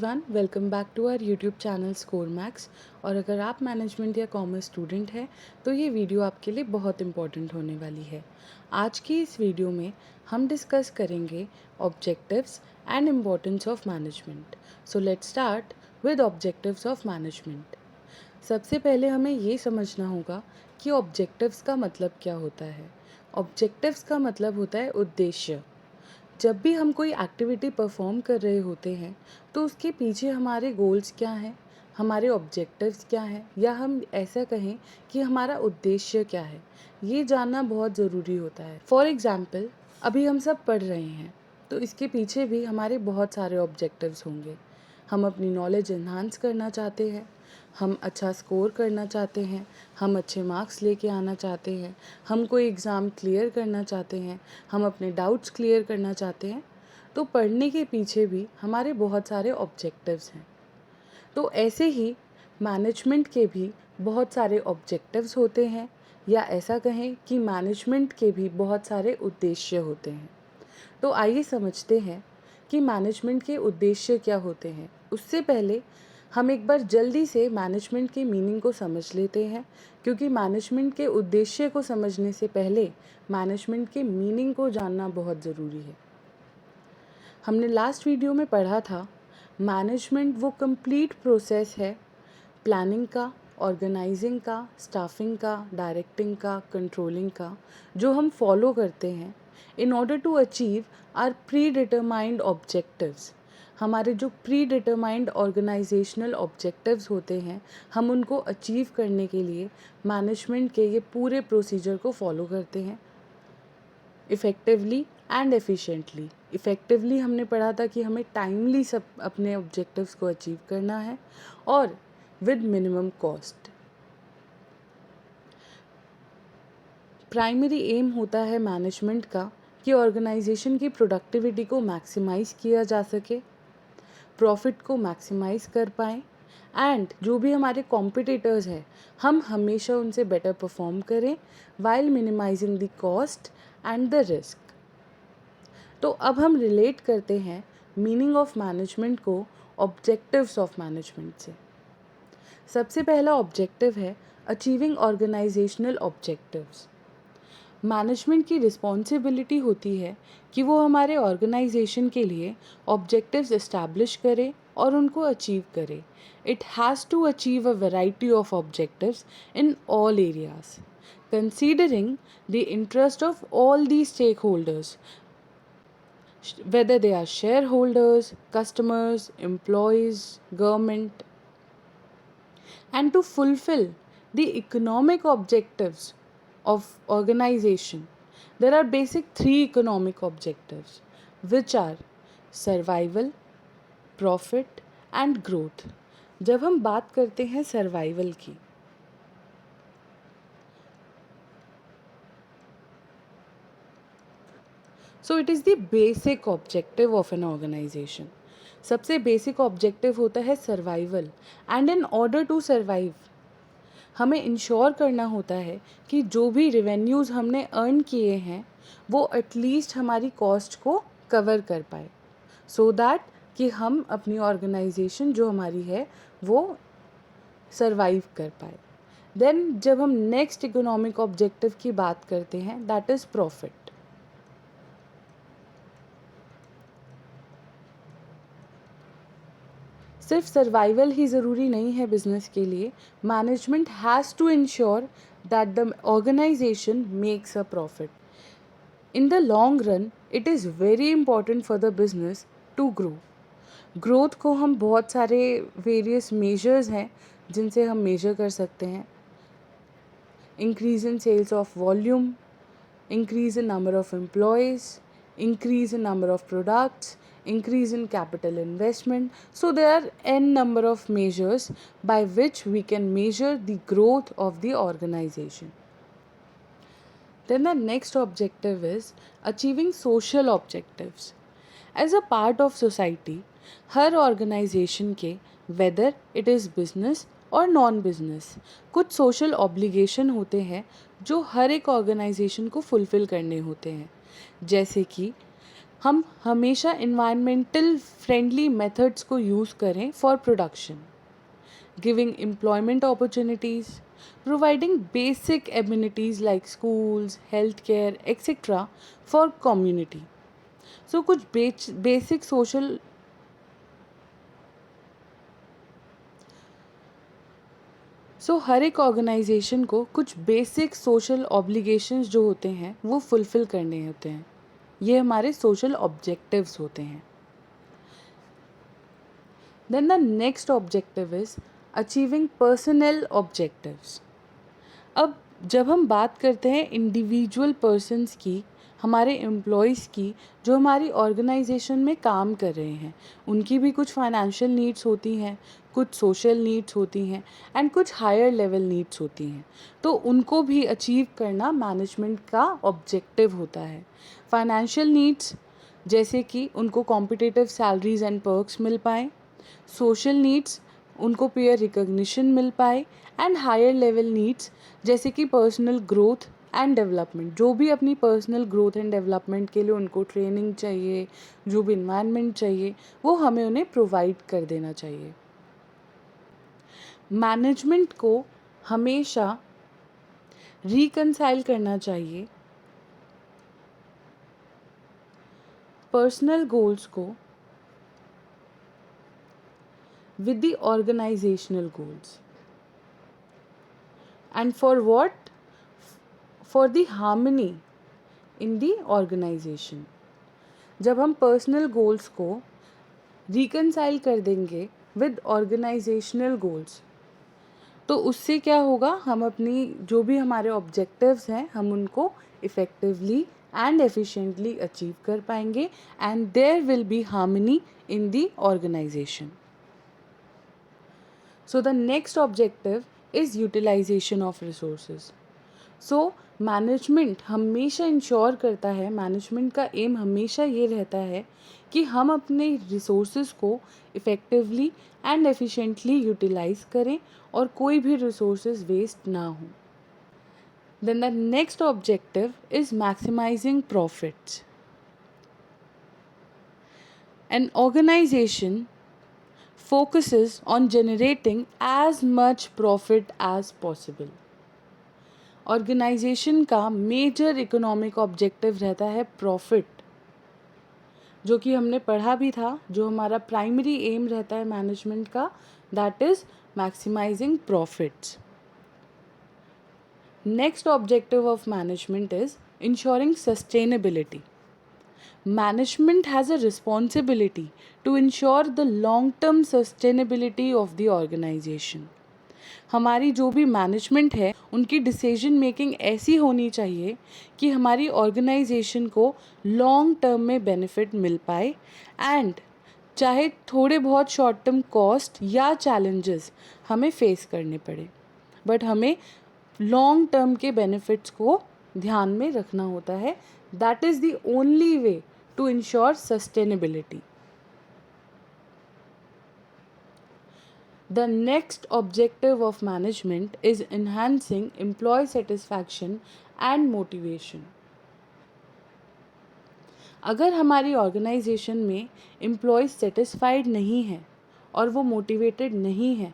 Everyone, welcome back to our YouTube channel Score Max. और अगर आप मैनेजमेंट या कॉमर्स स्टूडेंट हैं तो ये वीडियो आपके लिए बहुत इंपॉर्टेंट होने वाली है। आज की इस वीडियो में हम डिस्कस करेंगे objectives and importance of management. So let's start with objectives of management. सबसे पहले हमें ये समझना होगा कि ऑब्जेक्टिव्स का मतलब क्या होता है। ऑब्जेक्टिव्स का मतलब होता है उद्देश्य। जब भी हम कोई एक्टिविटी परफॉर्म कर रहे होते हैं तो उसके पीछे हमारे गोल्स क्या हैं, हमारे ऑब्जेक्टिव्स क्या हैं, या हम ऐसा कहें कि हमारा उद्देश्य क्या है, ये जानना बहुत ज़रूरी होता है। फॉर एग्ज़ाम्पल, अभी हम सब पढ़ रहे हैं तो इसके पीछे भी हमारे बहुत सारे ऑब्जेक्टिव्स होंगे। हम अपनी नॉलेज एनहांस करना चाहते हैं, हम अच्छा स्कोर करना चाहते हैं, हम अच्छे मार्क्स लेके आना चाहते हैं, हम कोई एग्ज़ाम क्लियर करना चाहते हैं, हम अपने डाउट्स क्लियर करना चाहते हैं। तो पढ़ने के पीछे भी हमारे बहुत सारे ऑब्जेक्टिव्स हैं। तो ऐसे ही मैनेजमेंट के भी बहुत सारे ऑब्जेक्टिव्स होते हैं, या ऐसा कहें कि मैनेजमेंट के भी बहुत सारे उद्देश्य होते हैं। तो आइए समझते हैं कि मैनेजमेंट के उद्देश्य क्या होते हैं। उससे पहले हम एक बार जल्दी से मैनेजमेंट के मीनिंग को समझ लेते हैं, क्योंकि मैनेजमेंट के उद्देश्य को समझने से पहले मैनेजमेंट के मीनिंग को जानना बहुत ज़रूरी है। हमने लास्ट वीडियो में पढ़ा था, मैनेजमेंट वो कंप्लीट प्रोसेस है प्लानिंग का, ऑर्गेनाइजिंग का, स्टाफिंग का, डायरेक्टिंग का, कंट्रोलिंग का, जो हम फॉलो करते हैं in order to achieve our predetermined objectives. हमारे जो प्री डिटरमाइंड ऑर्गेनाइजेशनल ऑब्जेक्टिव्स होते हैं, हम उनको अचीव करने के लिए मैनेजमेंट के ये पूरे प्रोसीजर को फॉलो करते हैं इफ़ेक्टिवली एंड एफिशिएंटली। इफ़ेक्टिवली हमने पढ़ा था कि हमें टाइमली सब अपने ऑब्जेक्टिव्स को अचीव करना है और with minimum cost. Primary aim होता है मैनेजमेंट का कि ऑर्गेनाइजेशन की प्रोडक्टिविटी को मैक्सिमाइज़ किया जा सके, प्रॉफिट को मैक्सिमाइज़ कर पाएँ, एंड जो भी हमारे कॉम्पिटिटर्स हैं हम हमेशा उनसे बेटर परफॉर्म करें while minimizing the cost and the risk. तो अब हम रिलेट करते हैं मीनिंग ऑफ मैनेजमेंट को ऑब्जेक्टिव्स ऑफ मैनेजमेंट से। सबसे पहला ऑब्जेक्टिव है अचीविंग ऑर्गेनाइजेशनल ऑब्जेक्टिव्स। मैनेजमेंट की रिस्पॉन्सिबिलिटी होती है कि वो हमारे ऑर्गेनाइजेशन के लिए ऑब्जेक्टिव्स इस्टेब्लिश करे और उनको अचीव करे। It has to achieve a variety of objectives in all areas considering the interest of all the stakeholders, whether they are shareholders, customers, employees, government. And to fulfill the economic objectives of organization, there are basic three economic objectives, which are survival, profit and growth. जब हम बात करते हैं survival की, so it is the basic objective of an organization. सबसे basic objective होता है survival, and in order to survive हमें इंश्योर करना होता है कि जो भी रेवेन्यूज़ हमने अर्न किए हैं वो एटलीस्ट हमारी कॉस्ट को कवर कर पाए, सो दैट कि हम अपनी ऑर्गेनाइजेशन जो हमारी है वो सर्वाइव कर पाए। देन जब हम नेक्स्ट इकोनॉमिक ऑब्जेक्टिव की बात करते हैं, दैट इज़ प्रॉफिट। सिर्फ सर्वाइवल ही ज़रूरी नहीं है बिजनेस के लिए। Management has to ensure that the organization makes a profit. In the long run it is very important for the business to grow. Growth को हम बहुत सारे वेरियस मेजर्स हैं जिनसे हम मेजर कर सकते हैं। Increase in sales of volume, increase in number of employees, increase in number of products, increase in capital investment. So there are n number of measures by which we can measure the growth of the organization. Then the next objective is achieving social objectives. As a part of society, her organization के whether it is business और non business कुछ social obligation होते हैं जो हर एक organisation को fulfil करने होते हैं। जैसे कि हम हमेशा इन्वायरमेंटल फ्रेंडली मेथड्स को यूज़ करें for production, giving employment opportunities, providing basic amenities like schools, health care etcetera for community. So कुछ बेसिक सोशल हर एक ऑर्गेनाइजेशन को कुछ बेसिक सोशल ऑब्लिगेशंस जो होते हैं वो फुलफ़िल करने होते हैं. ये हमारे सोशल ऑब्जेक्टिव्स होते हैं. Then the next objective is achieving personal objectives. अब जब हम बात करते हैं इंडिविजुअल पर्सन्स की, हमारे एम्प्लॉयज़ की, जो हमारी ऑर्गेनाइजेशन में काम कर रहे हैं, उनकी भी कुछ फाइनेंशियल नीड्स होती हैं, कुछ सोशल नीड्स होती हैं एंड कुछ हायर लेवल नीड्स होती हैं. तो उनको भी अचीव करना मैनेजमेंट का ऑब्जेक्टिव होता है. फाइनेंशियल नीड्स जैसे कि उनको कॉम्पिटिटिव सैलरीज एंड पर्क्स मिल पाएँ, सोशल नीड्स उनको पीयर रिकग्निशन मिल पाए, एंड हायर लेवल नीड्स जैसे कि पर्सनल ग्रोथ एंड डेवलपमेंट. जो भी अपनी पर्सनल ग्रोथ एंड डेवलपमेंट के लिए उनको ट्रेनिंग चाहिए, जो भी इन्वायरमेंट चाहिए, वो हमें उन्हें प्रोवाइड कर देना चाहिए. मैनेजमेंट को हमेशा रिकंसाइल करना चाहिए पर्सनल गोल्स को with the organizational goals. And for what? For the harmony in the organization. जब हम पर्सनल गोल्स को रिकंसाइल कर देंगे विद ऑर्गेनाइजेशनल गोल्स, तो उससे क्या होगा, हम अपनी जो भी हमारे ऑब्जेक्टिव्स हैं हम उनको इफ़ेक्टिवली एंड एफिशिएंटली अचीव कर पाएंगे, and there will be harmony in the organization. So the next objective is utilization of resources. So management हमेशा इंश्योर करता है, मैनेजमेंट का एम हमेशा ये रहता है कि हम अपने रिसोर्सेज को इफ़ेक्टिवली एंड एफिशिएंटली यूटिलाइज करें और कोई भी रिसोर्सेज वेस्ट ना हो. Then the next objective is maximizing profits. An organization focuses on generating as much profit as possible. Organization का मेजर इकोनॉमिक ऑब्जेक्टिव रहता है प्रॉफिट, जो कि हमने पढ़ा भी था. जो हमारा प्राइमरी एम रहता है मैनेजमेंट का, that is maximizing profits. Next objective of management is ensuring sustainability. Management has a responsibility to ensure the long-term sustainability of the organization. हमारी जो भी मैनेजमेंट है उनकी डिसीजन मेकिंग ऐसी होनी चाहिए कि हमारी ऑर्गेनाइजेशन को लॉन्ग टर्म में बेनिफिट मिल पाए, एंड चाहे थोड़े बहुत शॉर्ट टर्म कॉस्ट या चैलेंजेस हमें फेस करने पड़े, बट हमें लॉन्ग टर्म के बेनिफिट्स को ध्यान में रखना होता है. That is the only way to ensure sustainability. The next objective of management is enhancing employee satisfaction and motivation. अगर हमारी ऑर्गेनाइजेशन में एम्प्लॉयज सेटिस्फाइड नहीं है और वो मोटिवेटेड नहीं है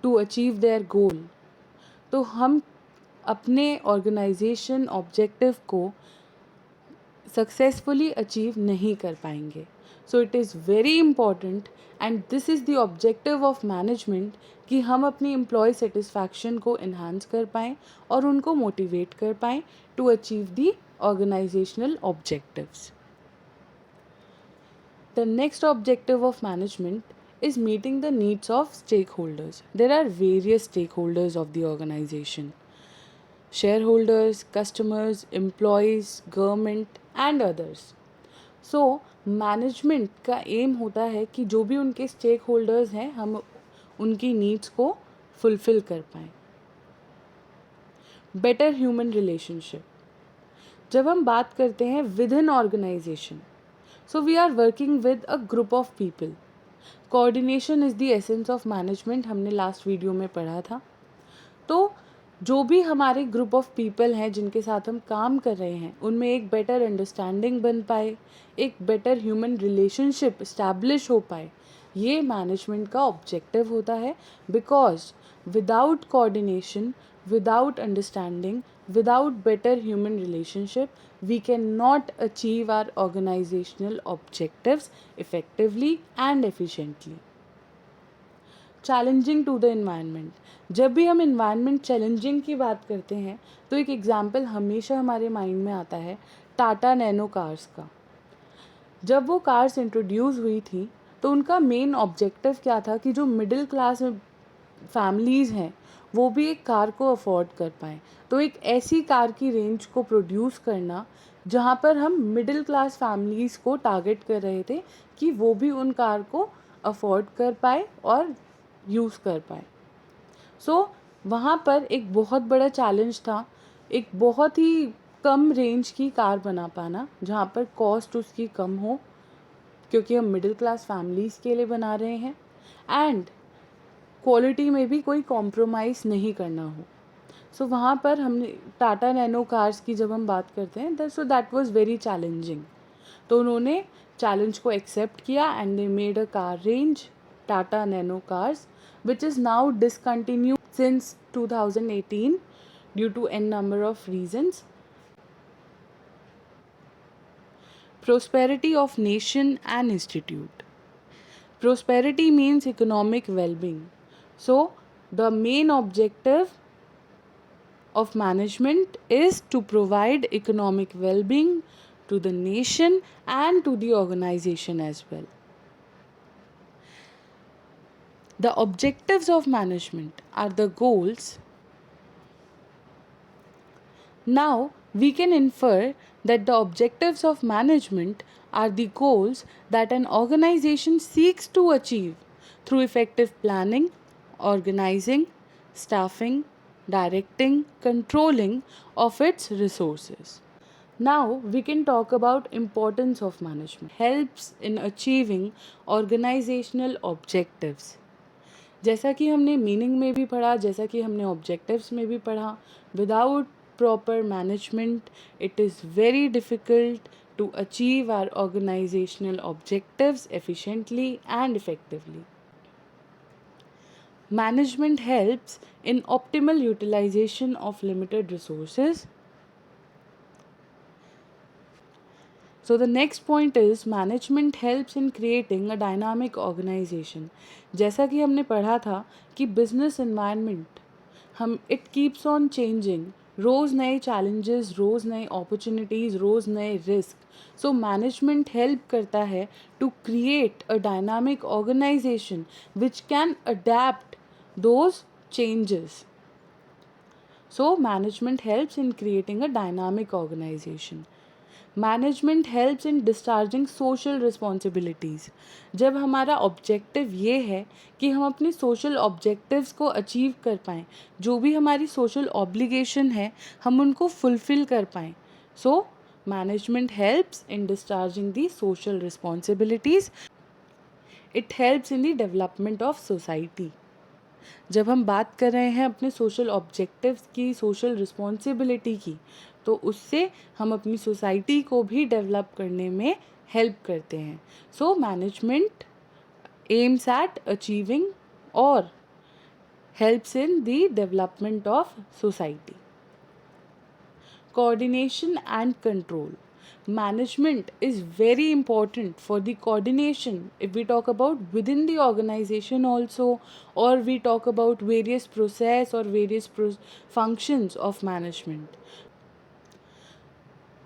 टू अचीव देयर गोल, तो हम अपने ऑर्गेनाइजेशन ऑब्जेक्टिव को सक्सेसफुली अचीव नहीं कर पाएंगे. सो it is very important and this is the objective of management कि हम अपनी एम्प्लॉय सेटिस्फैक्शन को इन्हांस कर पाएँ और उनको मोटिवेट कर पाएँ to achieve the organizational objectives. The next objective of management is meeting the needs of stakeholders. There are various stakeholders of the organization: shareholders, customers, employees, government and others. So management का M होता है कि जो भी उनके stake holders हैं हम उनकी नीड्स को फुलफ़िल कर पाएँ. Better human relationship. जब हम बात करते हैं within organization, so we are working with a group of people. Coordination is the essence of management, हमने लास्ट वीडियो में पढ़ा था. तो जो भी हमारे ग्रुप ऑफ पीपल हैं जिनके साथ हम काम कर रहे हैं उनमें एक बेटर अंडरस्टैंडिंग बन पाए, एक बेटर ह्यूमन रिलेशनशिप इस्टेब्लिश हो पाए, ये मैनेजमेंट का ऑब्जेक्टिव होता है। Because without coordination, without understanding, without better human relationship, we cannot achieve our organizational objectives effectively and efficiently. Challenging to the environment. जब भी हम इन्वायरमेंट चैलेंजिंग की बात करते हैं तो एक एग्जाम्पल हमेशा हमारे माइंड में आता है टाटा नैनो कार्स का। जब वो कार्स इंट्रोड्यूस हुई थी तो उनका मेन ऑब्जेक्टिव क्या था कि जो मिडिल क्लास फैमिलीज़ हैं वो भी एक कार को अफोर्ड कर पाएँ। तो एक ऐसी कार की रेंज को प्रोड्यूस करना जहाँ पर हम मिडिल क्लास फैमिलीज़ को टारगेट कर रहे थे कि वो भी उन कार को अफोर्ड कर पाए और यूज़ कर पाए। सो वहाँ पर एक बहुत बड़ा चैलेंज था, एक बहुत ही कम रेंज की कार बना पाना जहाँ पर कॉस्ट उसकी कम हो, क्योंकि हम मिडिल क्लास फैमिलीज़ के लिए बना रहे हैं, एंड क्वालिटी में भी कोई कॉम्प्रोमाइज़ नहीं करना हो। सो वहाँ पर हमने टाटा नैनो कार्स की जब हम बात करते हैं so that was very challenging. तो उन्होंने चैलेंज को एक्सेप्ट किया and they made a car range Tata nano cars which is now discontinued since 2018 due to n number of reasons. Prosperity of nation and institute. Prosperity means economic well-being. So the main objective of management is to provide economic well-being to the nation and to the organization as well. The objectives of management are the goals. Now, we can infer that the objectives of management are the goals that an organization seeks to achieve through effective planning, organizing, staffing, directing, controlling of its resources. Now we can talk about importance of management. Helps in achieving organizational objectives. जैसा कि हमने meaning में भी पढ़ा, जैसा कि हमने objectives में भी पढ़ा, without proper management it is very difficult to achieve our organizational objectives efficiently and effectively. Management helps in optimal utilization of limited resources. So the next point is management helps in creating a dynamic organization. जैसा कि हमने पढ़ा था कि business environment it keeps on changing. रोज़ नए challenges, रोज़ नए opportunities, रोज़ नए risk. So management help करता है to create a dynamic organization which can adapt those changes. So management helps in creating a dynamic organization. Management helps in discharging social responsibilities. जब हमारा objective ये है कि हम अपने सोशल ऑब्जेक्टिव्स को अचीव कर पाएँ, जो भी हमारी सोशल ऑब्लिगेशन है हम उनको फुलफ़िल कर पाएँ. So management helps in discharging the social responsibilities. It helps in the development of society. जब हम बात कर रहे हैं अपने सोशल ऑब्जेक्टिव्स की, सोशल रिस्पॉन्सिबिलिटी की, तो उससे हम अपनी सोसाइटी को भी डेवलप करने में हेल्प करते हैं. So management aims at achieving और helps in the development of society. Coordination and control. Management is very important for the coordination. If we talk about within the organization also, or we talk about various process or various functions of management.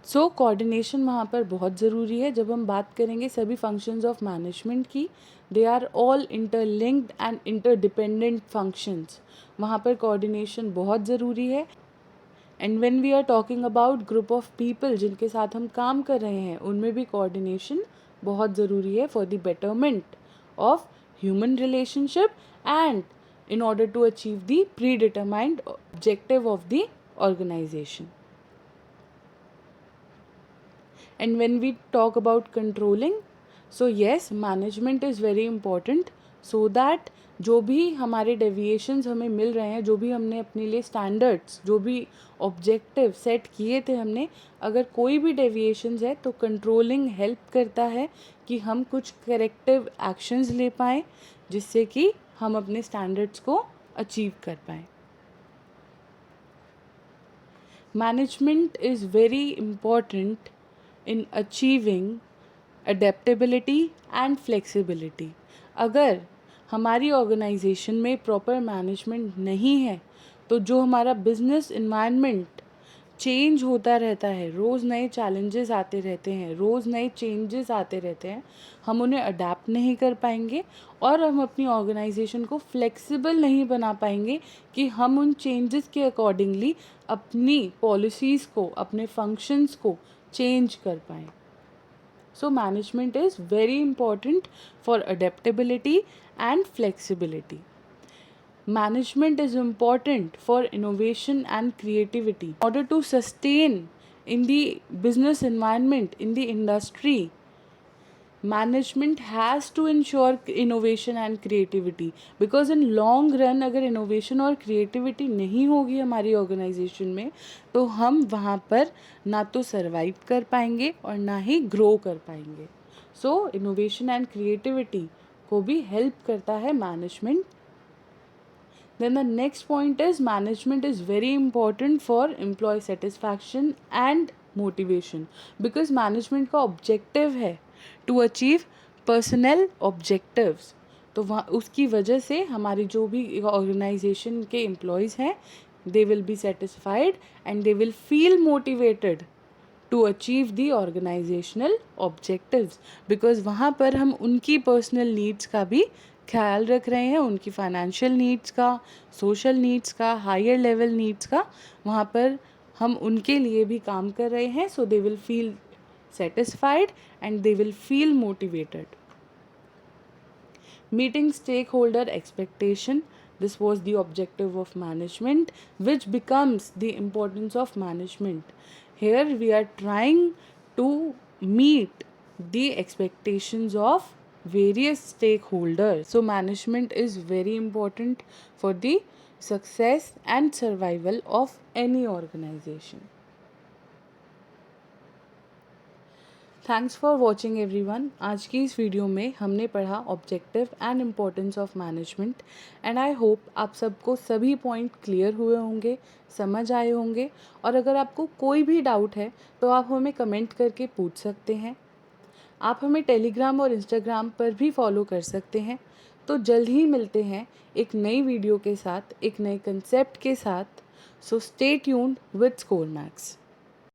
So coordination वहाँ पर बहुत ज़रूरी है. जब हम बात करेंगे सभी फंक्शंस ऑफ मैनेजमेंट की, they are all interlinked and interdependent functions. वहाँ पर कोऑर्डिनेशन बहुत ज़रूरी है. And when we are talking about group of people जिनके साथ हम काम कर रहे हैं, उनमें भी कोऑर्डिनेशन बहुत ज़रूरी है for the betterment of human relationship and in order to achieve the predetermined objective of the organization. And when we talk about controlling, so yes, management is very important so that जो भी हमारे deviations हमें मिल रहे हैं, जो भी हमने अपने लिए स्टैंडर्ड्स, जो भी ऑब्जेक्टिव सेट किए थे हमने, अगर कोई भी डेविएशंस है तो कंट्रोलिंग हेल्प करता है कि हम कुछ करेक्टिव एक्शंस ले पाएँ जिससे कि हम अपने स्टैंडर्ड्स को अचीव कर पाएँ. Management is very important in achieving adaptability and flexibility. अगर हमारी ऑर्गेनाइजेशन में प्रॉपर मैनेजमेंट नहीं है तो जो हमारा बिजनेस इन्वायरमेंट चेंज होता रहता है, रोज़ नए चैलेंजेस आते रहते हैं, रोज़ नए चेंजेस आते रहते हैं, हम उन्हें अडेप्ट नहीं कर पाएंगे और हम अपनी ऑर्गेनाइजेशन को फ्लेक्सिबल नहीं बना पाएंगे कि हम उन चेंजेस के अकॉर्डिंगली अपनी पॉलिसीज़ को, अपने फंक्शंस को चेंज कर पाएँ. So management is very important for adaptability and flexibility. Management is important for innovation and creativity. In order to sustain in the business environment, in the industry, management has to ensure innovation and creativity, because in long run अगर innovation और creativity नहीं होगी हमारी organization में तो हम वहाँ पर ना तो survive कर पाएंगे और ना ही grow कर पाएंगे. So innovation and creativity को भी help करता है management. Then the next point is management is very important for employee satisfaction and motivation, because management का objective है to achieve personnel objectives. तो वहाँ उसकी वजह से हमारी जो भी organization के employees हैं they will be satisfied and they will feel motivated to achieve the organizational objectives, because वहाँ पर हम उनकी personal needs का भी ख्याल रख रहे हैं, उनकी फाइनेंशियल नीड्स का, सोशल नीड्स का, हायर लेवल नीड्स का, वहाँ पर हम उनके लिए भी काम कर रहे हैं. So they will feel satisfied and they will feel motivated. Meeting stakeholder expectation. This was the objective of management, which becomes the importance of management. Here we are trying to meet the expectations of various stakeholders. So management is very important for the success and survival of any organization. Thanks for watching everyone. आज की इस video में हमने पढ़ा objective and importance of management, and I hope आप सबको सभी point clear हुए होंगे, समझ आए होंगे. और अगर आपको कोई भी डाउट है तो आप हमें कमेंट करके पूछ सकते हैं. आप हमें टेलीग्राम और इंस्टाग्राम पर भी फॉलो कर सकते हैं. तो जल्द ही मिलते हैं एक नई वीडियो के साथ, एक नए कंसेप्ट के साथ. So stay tuned with score max.